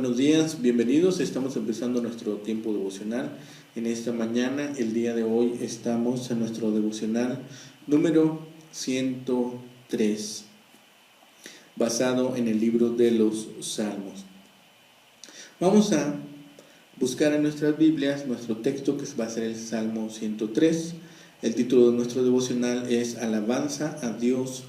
Buenos días, bienvenidos. Estamos empezando nuestro tiempo devocional. En esta mañana, el día de hoy, estamos en nuestro devocional número 103, basado en el libro de los Salmos. Vamos a buscar en nuestras Biblias nuestro texto, que va a ser el Salmo 103. El título de nuestro devocional es Alabanza a Dios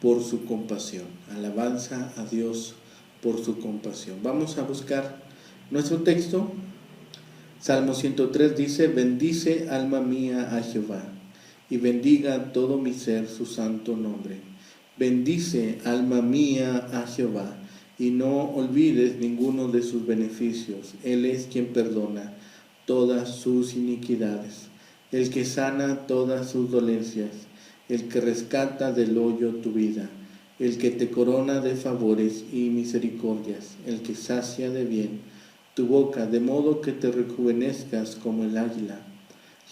por su compasión. Alabanza a Dios por su compasión. Vamos a buscar nuestro texto. Salmo 103 dice: bendice alma mía a Jehová, y bendiga todo mi ser su santo nombre. Bendice alma mía a Jehová, y no olvides ninguno de sus beneficios. Él es quien perdona todas sus iniquidades, el que sana todas sus dolencias, el que rescata del hoyo tu vida, el que te corona de favores y misericordias, el que sacia de bien tu boca, de modo que te rejuvenezcas como el águila.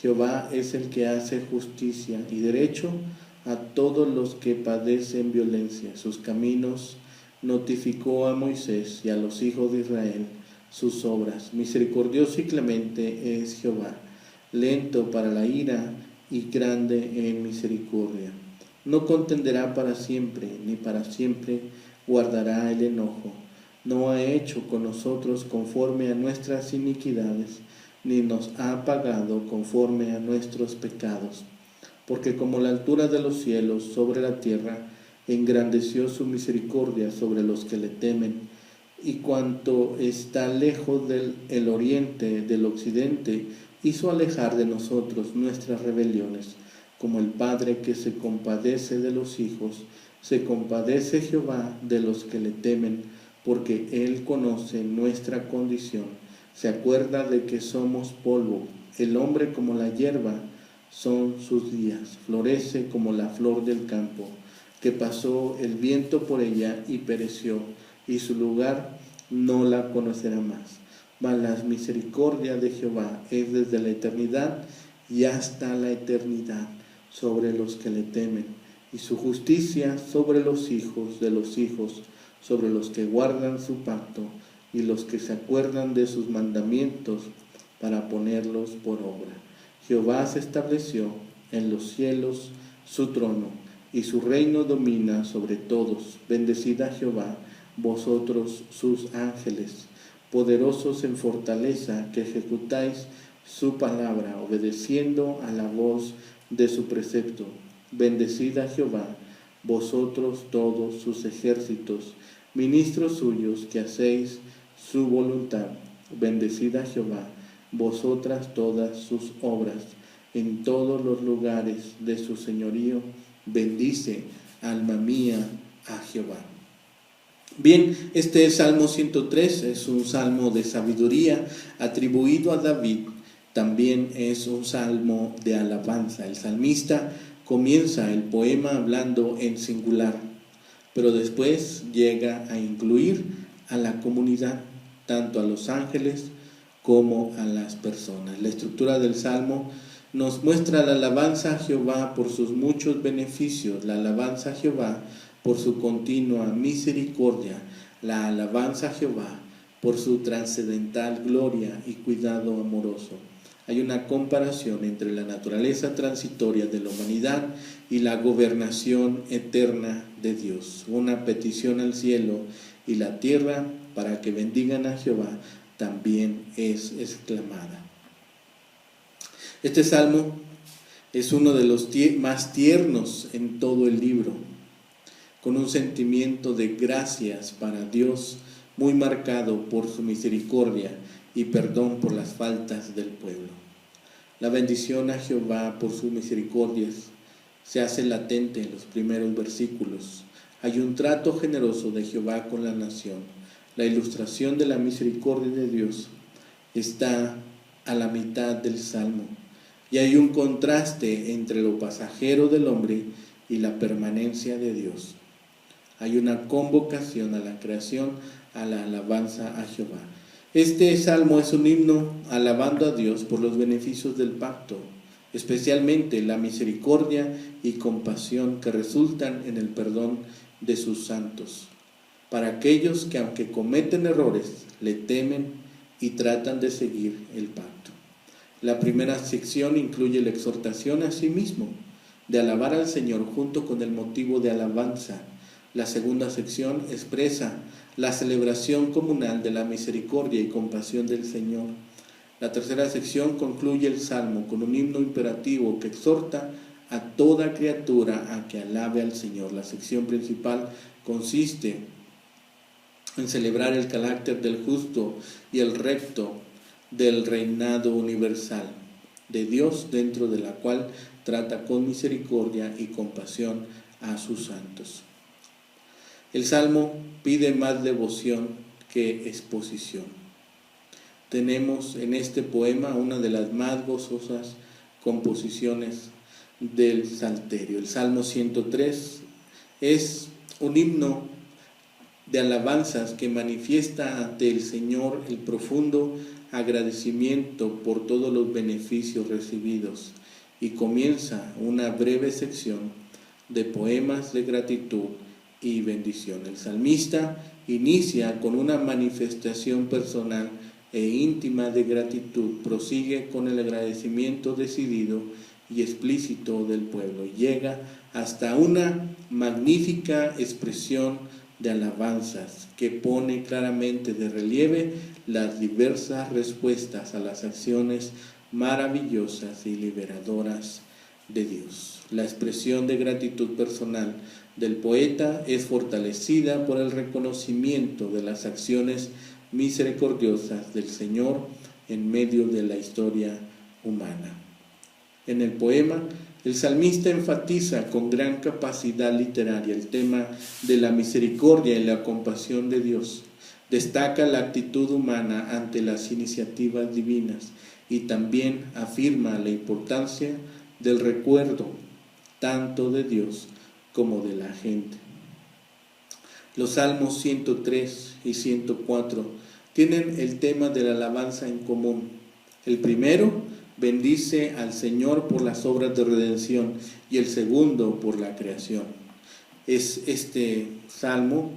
Jehová es el que hace justicia y derecho a todos los que padecen violencia. Sus caminos notificó a Moisés y a los hijos de Israel sus obras. Misericordioso y clemente es Jehová, lento para la ira y grande en misericordia. No contenderá para siempre, ni para siempre guardará el enojo. No ha hecho con nosotros conforme a nuestras iniquidades, ni nos ha pagado conforme a nuestros pecados. Porque como la altura de los cielos sobre la tierra, engrandeció su misericordia sobre los que le temen, y cuanto está lejos del oriente del occidente, hizo alejar de nosotros nuestras rebeliones. Como el Padre que se compadece de los hijos, se compadece Jehová de los que le temen, porque Él conoce nuestra condición. Se acuerda de que somos polvo. El hombre como la hierba son sus días. Florece como la flor del campo, que pasó el viento por ella y pereció, y su lugar no la conocerá más. Mas la misericordia de Jehová es desde la eternidad y hasta la eternidad sobre los que le temen, y su justicia sobre los hijos de los hijos, sobre los que guardan su pacto y los que se acuerdan de sus mandamientos para ponerlos por obra. Jehová se estableció en los cielos su trono, y su reino domina sobre todos. Bendecid a Jehová, vosotros sus ángeles, poderosos en fortaleza, que ejecutáis su palabra, obedeciendo a la voz de su precepto. Bendecid a Jehová, vosotros todos sus ejércitos, ministros suyos, que hacéis su voluntad. Bendecid a Jehová, vosotras todas sus obras, en todos los lugares de su señorío. Bendice, alma mía, a Jehová. Bien, este Salmo 103 es un salmo de sabiduría atribuido a David. También es un salmo de alabanza. El salmista comienza el poema hablando en singular, pero después llega a incluir a la comunidad, tanto a los ángeles como a las personas. La estructura del salmo nos muestra la alabanza a Jehová por sus muchos beneficios, la alabanza a Jehová por su continua misericordia, la alabanza a Jehová por su trascendental gloria y cuidado amoroso. Hay una comparación entre la naturaleza transitoria de la humanidad y la gobernación eterna de Dios. Una petición al cielo y la tierra para que bendigan a Jehová también es exclamada. Este salmo es uno de los más tiernos en todo el libro, con un sentimiento de gracias para Dios muy marcado por su misericordia y perdón por las faltas del pueblo. La bendición a Jehová por sus misericordias se hace latente en los primeros versículos. Hay un trato generoso de Jehová con la nación. La ilustración de la misericordia de Dios está a la mitad del salmo, y hay un contraste entre lo pasajero del hombre y la permanencia de Dios. Hay una convocación a la creación, a la alabanza a Jehová. Este salmo es un himno alabando a Dios por los beneficios del pacto, especialmente la misericordia y compasión que resultan en el perdón de sus santos. para aquellos que aunque cometen errores, le temen y tratan de seguir el pacto. La primera sección incluye la exhortación a sí mismo de alabar al Señor junto con el motivo de alabanza. La segunda sección expresa la celebración comunal de la misericordia y compasión del Señor. La tercera sección concluye el Salmo con un himno imperativo que exhorta a toda criatura a que alabe al Señor. La sección principal consiste en celebrar el carácter del justo y el recto del reinado universal de Dios, dentro de la cual trata con misericordia y compasión a sus santos. El Salmo pide más devoción que exposición. Tenemos en este poema una de las más gozosas composiciones del Salterio. El Salmo 103 es un himno de alabanzas que manifiesta ante el Señor el profundo agradecimiento por todos los beneficios recibidos, y comienza una breve sección de poemas de gratitud y bendición. El salmista inicia con una manifestación personal e íntima de gratitud, prosigue con el agradecimiento decidido y explícito del pueblo, llega hasta una magnífica expresión de alabanzas que pone claramente de relieve las diversas respuestas a las acciones maravillosas y liberadoras de Dios. La expresión de gratitud personal del poeta es fortalecida por el reconocimiento de las acciones misericordiosas del Señor en medio de la historia humana. En el poema, el salmista enfatiza con gran capacidad literaria el tema de la misericordia y la compasión de Dios. Destaca la actitud humana ante las iniciativas divinas y también afirma la importancia del recuerdo tanto de Dios como de la gente. Los salmos 103 y 104 tienen el tema de la alabanza en común. El primero bendice al Señor por las obras de redención y el segundo por la creación. Es este salmo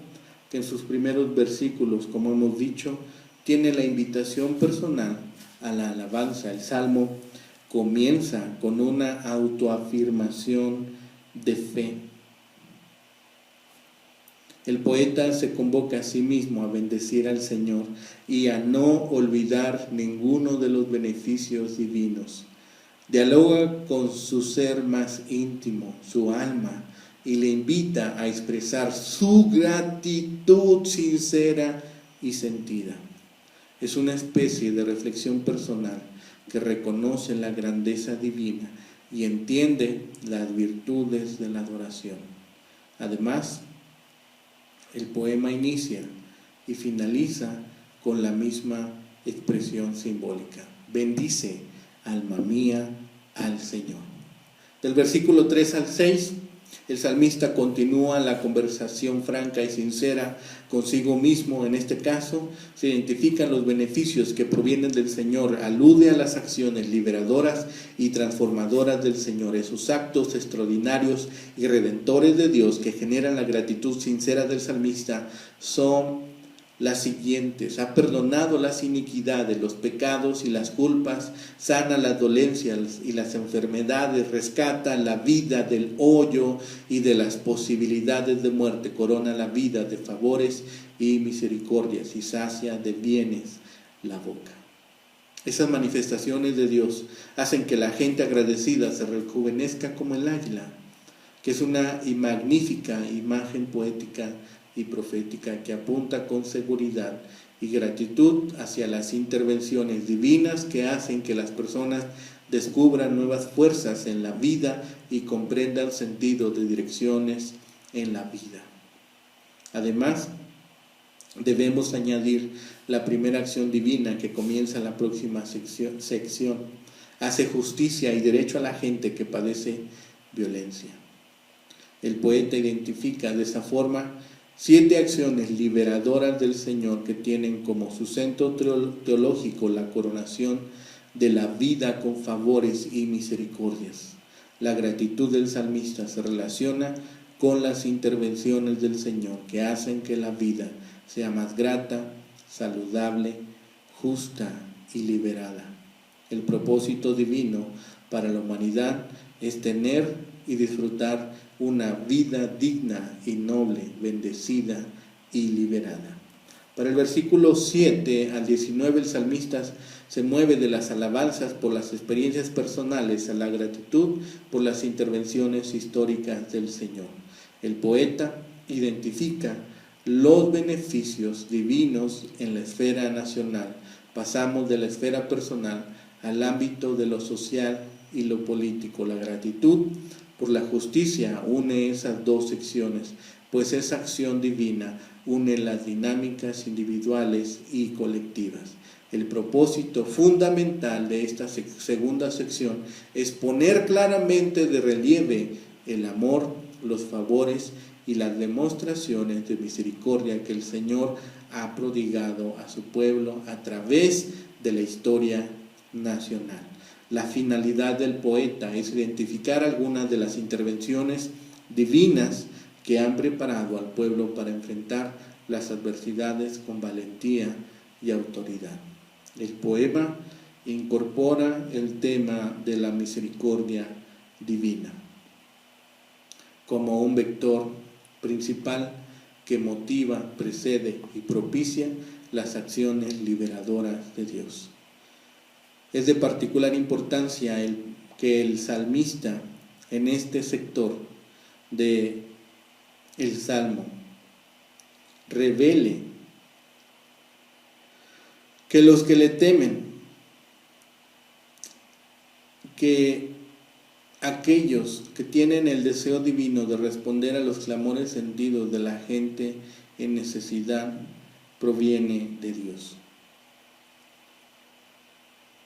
que en sus primeros versículos, como hemos dicho, tiene la invitación personal a la alabanza. El salmo comienza con una autoafirmación de fe. El poeta se convoca a sí mismo a bendecir al Señor y a no olvidar ninguno de los beneficios divinos. Dialoga con su ser más íntimo, su alma, y le invita a expresar su gratitud sincera y sentida. Es una especie de reflexión personal que reconoce la grandeza divina y entiende las virtudes de la adoración. Además, el poema inicia y finaliza con la misma expresión simbólica. Bendice, alma mía, al Señor. Del versículo 3 al 6, el salmista continúa la conversación franca y sincera consigo mismo. En este caso, se identifican los beneficios que provienen del Señor, alude a las acciones liberadoras y transformadoras del Señor, esos actos extraordinarios y redentores de Dios que generan la gratitud sincera del salmista son las siguientes: ha perdonado las iniquidades, los pecados y las culpas, sana las dolencias y las enfermedades, rescata la vida del hoyo y de las posibilidades de muerte, corona la vida de favores y misericordias y sacia de bienes la boca. Esas manifestaciones de Dios hacen que la gente agradecida se rejuvenezca como el águila, que es una magnífica imagen poética y profética que apunta con seguridad y gratitud hacia las intervenciones divinas que hacen que las personas descubran nuevas fuerzas en la vida y comprendan sentido de direcciones en la vida. Además, debemos añadir la primera acción divina que comienza la próxima sección. Hace justicia y derecho a la gente que padece violencia. El poeta identifica de esa forma 7 acciones liberadoras del Señor que tienen como su centro teológico la coronación de la vida con favores y misericordias. La gratitud del salmista se relaciona con las intervenciones del Señor que hacen que la vida sea más grata, saludable, justa y liberada. El propósito divino para la humanidad es tener y disfrutar una vida digna y noble, bendecida y liberada. Para el versículo 7 al 19 el salmista se mueve de las alabanzas por las experiencias personales a la gratitud por las intervenciones históricas del Señor. El poeta identifica los beneficios divinos en la esfera nacional. Pasamos de la esfera personal al ámbito de lo social y lo político. La gratitud por la justicia une esas dos secciones, pues esa acción divina une las dinámicas individuales y colectivas. El propósito fundamental de esta segunda sección es poner claramente de relieve el amor, los favores y las demostraciones de misericordia que el Señor ha prodigado a su pueblo a través de la historia nacional. La finalidad del poeta es identificar algunas de las intervenciones divinas que han preparado al pueblo para enfrentar las adversidades con valentía y autoridad. El poema incorpora el tema de la misericordia divina como un vector principal que motiva, precede y propicia las acciones liberadoras de Dios. Es de particular importancia que el salmista en este sector del Salmo revele que los que le temen, que aquellos que tienen el deseo divino de responder a los clamores sentidos de la gente en necesidad, proviene de Dios.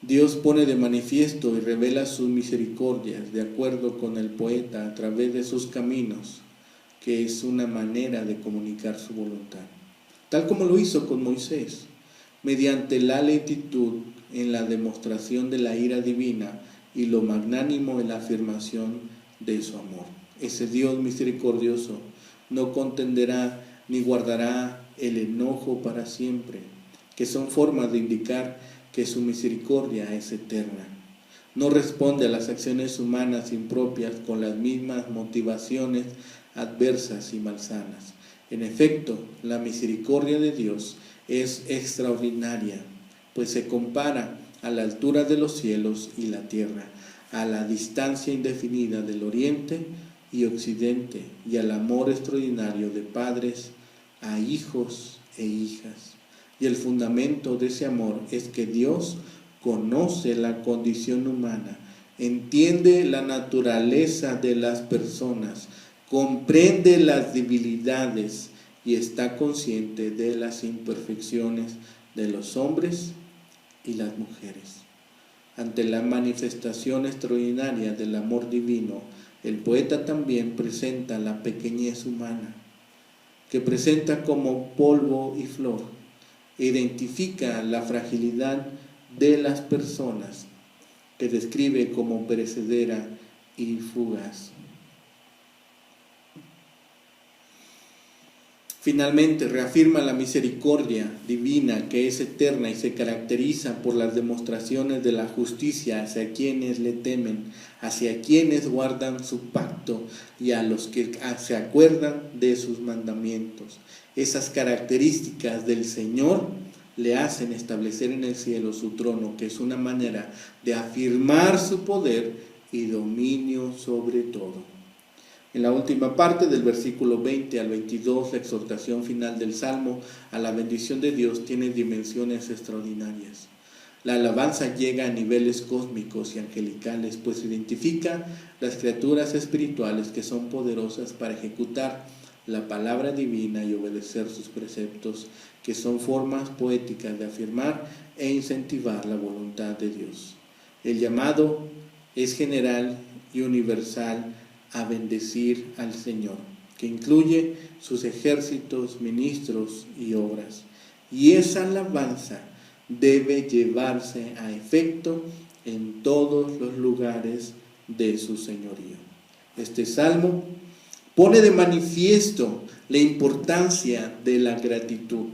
Dios pone de manifiesto y revela sus misericordias de acuerdo con el poeta a través de sus caminos, que es una manera de comunicar su voluntad, tal como lo hizo con Moisés, mediante la lentitud en la demostración de la ira divina y lo magnánimo en la afirmación de su amor. Ese Dios misericordioso no contenderá ni guardará el enojo para siempre, que son formas de indicar que su misericordia es eterna. No responde a las acciones humanas impropias con las mismas motivaciones adversas y malsanas. En efecto, la misericordia de Dios es extraordinaria, pues se compara a la altura de los cielos y la tierra, a la distancia indefinida del oriente y occidente, y al amor extraordinario de padres a hijos e hijas. Y el fundamento de ese amor es que Dios conoce la condición humana, entiende la naturaleza de las personas, comprende las debilidades y está consciente de las imperfecciones de los hombres y las mujeres. Ante la manifestación extraordinaria del amor divino, el poeta también presenta la pequeñez humana, que presenta como polvo y flor. Identifica la fragilidad de las personas, que describe como perecedera y fugaz. Finalmente, reafirma la misericordia divina que es eterna y se caracteriza por las demostraciones de la justicia hacia quienes le temen, hacia quienes guardan su pacto y a los que se acuerdan de sus mandamientos. Esas características del Señor le hacen establecer en el cielo su trono, que es una manera de afirmar su poder y dominio sobre todo. En la última parte del versículo 20 al 22, la exhortación final del Salmo a la bendición de Dios tiene dimensiones extraordinarias. La alabanza llega a niveles cósmicos y angelicales, pues identifica las criaturas espirituales que son poderosas para ejecutar la palabra divina y obedecer sus preceptos, que son formas poéticas de afirmar e incentivar la voluntad de Dios. El llamado es general y universal a bendecir al Señor, que incluye sus ejércitos, ministros y obras. Y esa alabanza debe llevarse a efecto en todos los lugares de su señorío. Este salmo pone de manifiesto la importancia de la gratitud.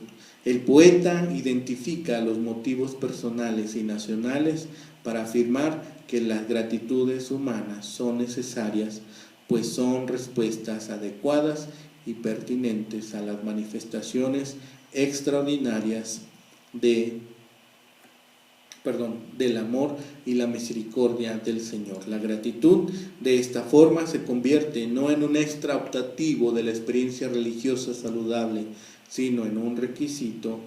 El poeta identifica los motivos personales y nacionales para afirmar que las gratitudes humanas son necesarias, pues son respuestas adecuadas y pertinentes a las manifestaciones extraordinarias del amor y la misericordia del Señor. La gratitud de esta forma se convierte no en un extra optativo de la experiencia religiosa saludable, sino en un requisito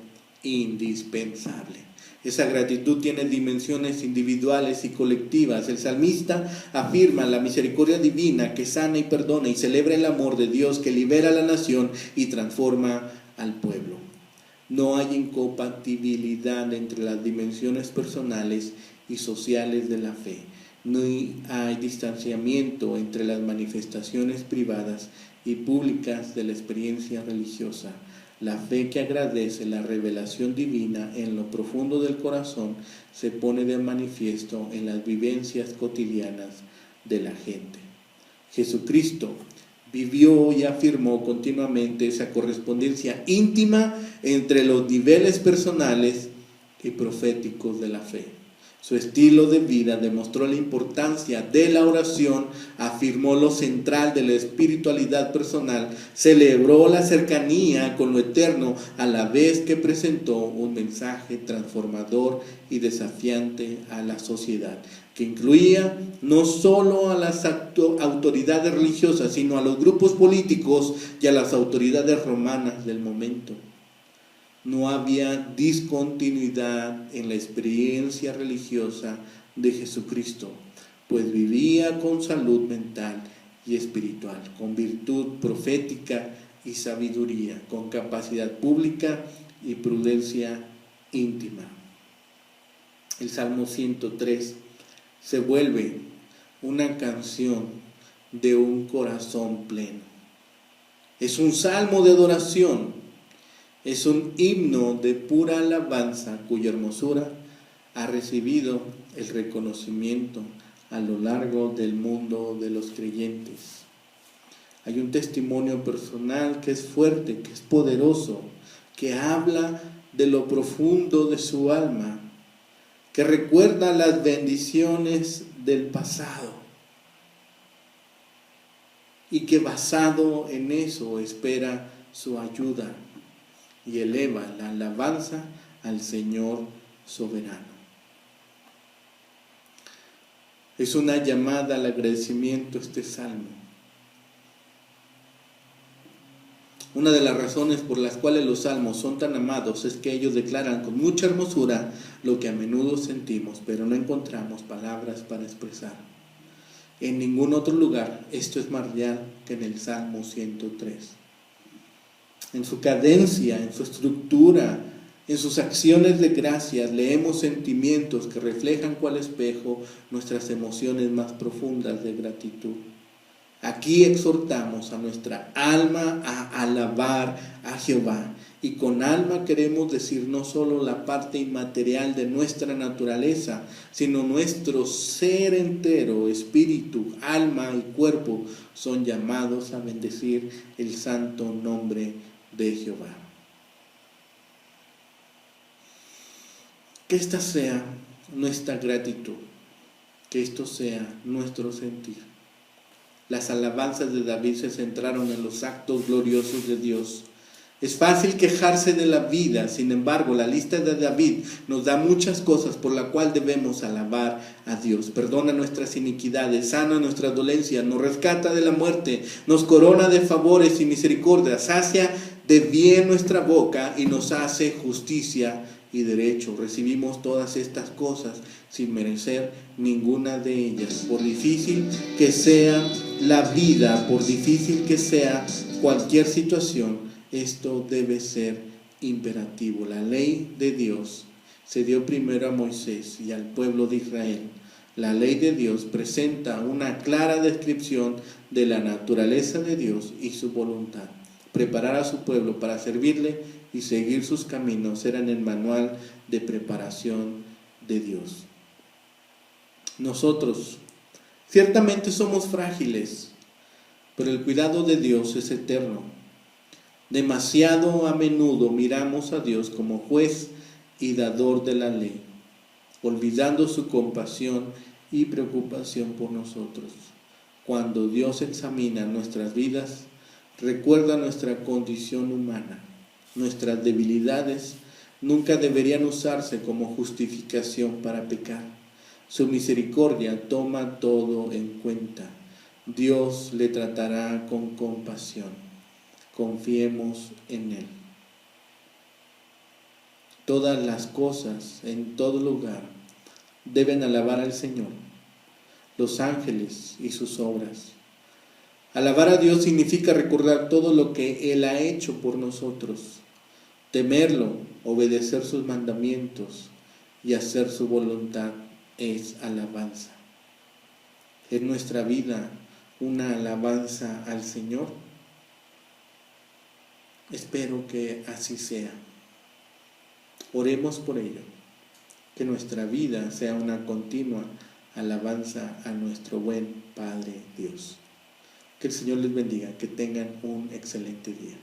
indispensable. Esa gratitud tiene dimensiones individuales y colectivas. El salmista afirma la misericordia divina que sana y perdona y celebra el amor de Dios que libera a la nación y transforma al pueblo. No hay incompatibilidad entre las dimensiones personales y sociales de la fe. No hay distanciamiento entre las manifestaciones privadas y públicas de la experiencia religiosa. La fe que agradece la revelación divina en lo profundo del corazón se pone de manifiesto en las vivencias cotidianas de la gente. Jesucristo vivió y afirmó continuamente esa correspondencia íntima entre los niveles personales y proféticos de la fe. Su estilo de vida demostró la importancia de la oración, afirmó lo central de la espiritualidad personal, celebró la cercanía con lo eterno a la vez que presentó un mensaje transformador y desafiante a la sociedad, que incluía no solo a las autoridades religiosas, sino a los grupos políticos y a las autoridades romanas del momento. No había discontinuidad en la experiencia religiosa de Jesucristo, pues vivía con salud mental y espiritual, con virtud profética y sabiduría, con capacidad pública y prudencia íntima. El Salmo 103 se vuelve una canción de un corazón pleno. Es un salmo de adoración. Es un himno de pura alabanza cuya hermosura ha recibido el reconocimiento a lo largo del mundo de los creyentes. Hay un testimonio personal que es fuerte, que es poderoso, que habla de lo profundo de su alma, que recuerda las bendiciones del pasado y que basado en eso espera su ayuda y eleva la alabanza al Señor soberano. Es una llamada al agradecimiento este salmo. Una de las razones por las cuales los salmos son tan amados es que ellos declaran con mucha hermosura lo que a menudo sentimos, pero no encontramos palabras para expresar. En ningún otro lugar esto es más real que en el Salmo 103. En su cadencia, en su estructura, en sus acciones de gracias, leemos sentimientos que reflejan cual espejo nuestras emociones más profundas de gratitud. Aquí exhortamos a nuestra alma a alabar a Jehová. Y con alma queremos decir no solo la parte inmaterial de nuestra naturaleza, sino nuestro ser entero, espíritu, alma y cuerpo, son llamados a bendecir el santo nombre de Jehová. Que esta sea nuestra gratitud, que esto sea nuestro sentir. Las alabanzas de David se centraron en los actos gloriosos de Dios. Es fácil quejarse de la vida, sin embargo, la lista de David nos da muchas cosas por las cuales debemos alabar a Dios. Perdona nuestras iniquidades, sana nuestras dolencias, nos rescata de la muerte, nos corona de favores y misericordia, sacia de bien nuestra boca y nos hace justicia y derecho. Recibimos todas estas cosas sin merecer ninguna de ellas. Por difícil que sea la vida, por difícil que sea cualquier situación, esto debe ser imperativo. La ley de Dios se dio primero a Moisés y al pueblo de Israel. La ley de Dios presenta una clara descripción de la naturaleza de Dios y su voluntad. Preparar a su pueblo para servirle y seguir sus caminos eran el manual de preparación de Dios. Nosotros ciertamente somos frágiles, pero el cuidado de Dios es eterno. Demasiado a menudo miramos a Dios como juez y dador de la ley, olvidando su compasión y preocupación por nosotros. Cuando Dios examina nuestras vidas, recuerda nuestra condición humana. Nuestras debilidades nunca deberían usarse como justificación para pecar. Su misericordia toma todo en cuenta. Dios le tratará con compasión. Confiemos en Él. Todas las cosas, en todo lugar, deben alabar al Señor, los ángeles y sus obras. Alabar a Dios significa recordar todo lo que Él ha hecho por nosotros, temerlo, obedecer sus mandamientos y hacer su voluntad es alabanza. ¿Es nuestra vida una alabanza al Señor? Espero que así sea. Oremos por ello, que nuestra vida sea una continua alabanza a nuestro buen Padre Dios. Que el Señor les bendiga, que tengan un excelente día.